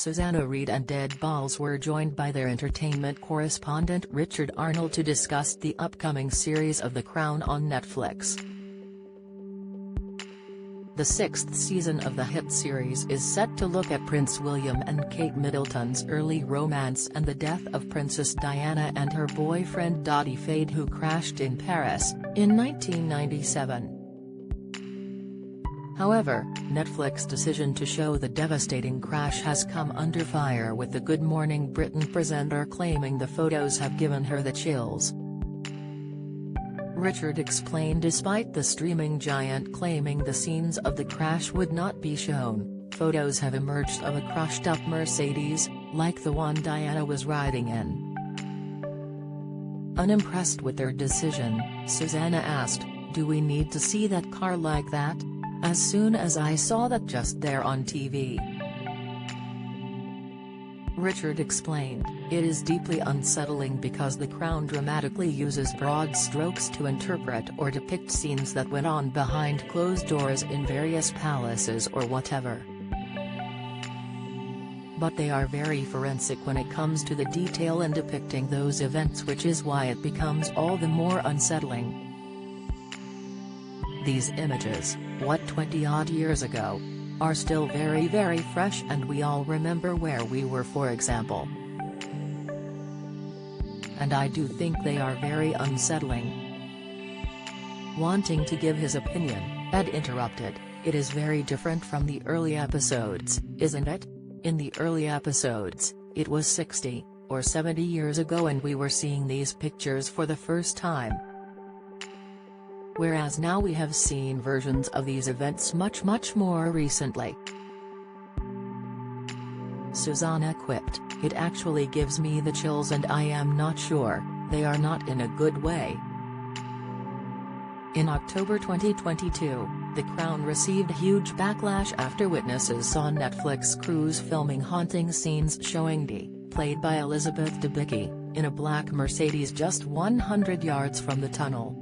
Susanna Reid and Dead Balls were joined by their entertainment correspondent Richard Arnold to discuss the upcoming series of The Crown on Netflix. The sixth season of the hit series is set to look at Prince William and Kate Middleton's early romance and the death of Princess Diana and her boyfriend Dodi Fayed, who crashed in Paris, in 1997. However, Netflix's decision to show the devastating crash has come under fire, with the Good Morning Britain presenter claiming the photos have given her the chills. Richard explained despite the streaming giant claiming the scenes of the crash would not be shown, photos have emerged of a crushed-up Mercedes, like the one Diana was riding in. Unimpressed with their decision, Susanna asked, "Do we need to see that car like that? As soon as I saw that just there on TV." Richard explained, "It is deeply unsettling because The Crown dramatically uses broad strokes to interpret or depict scenes that went on behind closed doors in various palaces or whatever. But they are very forensic when it comes to the detail in depicting those events, which is why it becomes all the more unsettling. These images, what 20-odd years ago, are still very very fresh, and we all remember where we were, for example. And I do think they are very unsettling." Wanting to give his opinion, Ed interrupted, "It is very different from the early episodes, isn't it? In the early episodes, it was 60 or 70 years ago and we were seeing these pictures for the first time. Whereas now we have seen versions of these events much more recently." Susanna quipped, "It actually gives me the chills, and I am not sure they are not in a good way." In October 2022, The Crown received huge backlash after witnesses saw Netflix crews filming haunting scenes showing Dee, played by Elizabeth Debicki, in a black Mercedes just 100 yards from the tunnel.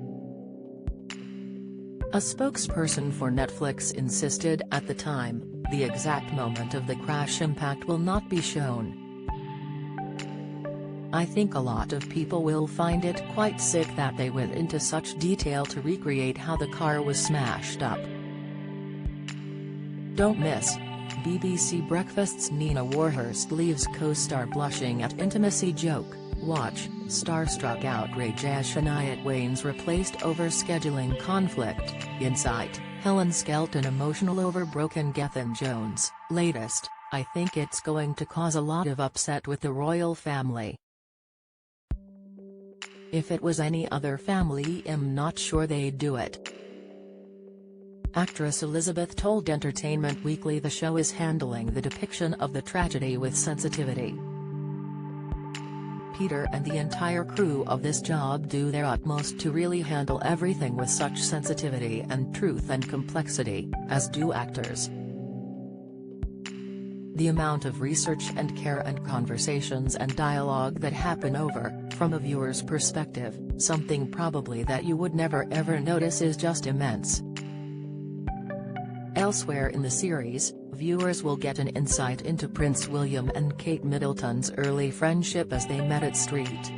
A spokesperson for Netflix insisted at the time, the exact moment of the crash impact will not be shown. "I think a lot of people will find it quite sick that they went into such detail to recreate how the car was smashed up." Don't miss: BBC Breakfast's Nina Warhurst leaves co-star blushing at intimacy joke. Watch: starstruck outrage as Shania Twain's replaced over scheduling conflict. Insight: Helen Skelton emotional over broken Gethin Jones. Latest: I think it's going to cause a lot of upset with the royal family. If it was any other family, I'm not sure they'd do it. Actress Elizabeth told Entertainment Weekly the show is handling the depiction of the tragedy with sensitivity. "Peter and the entire crew of this job do their utmost to really handle everything with such sensitivity and truth and complexity, as do actors. The amount of research and care and conversations and dialogue that happen over, from a viewer's perspective, something probably that you would never ever notice, is just immense." Elsewhere in the series, viewers will get an insight into Prince William and Kate Middleton's early friendship as they met at St.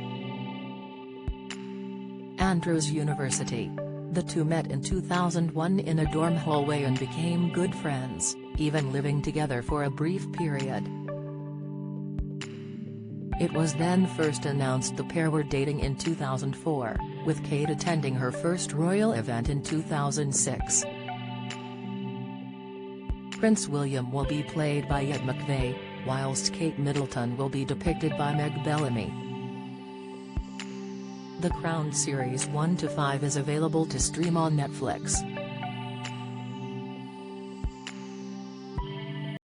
Andrews University. The two met in 2001 in a dorm hallway and became good friends, even living together for a brief period. It was then first announced the pair were dating in 2004, with Kate attending her first royal event in 2006. Prince William will be played by Ed McVey, whilst Kate Middleton will be depicted by Meg Bellamy. The Crown Series 1 to 5 is available to stream on Netflix.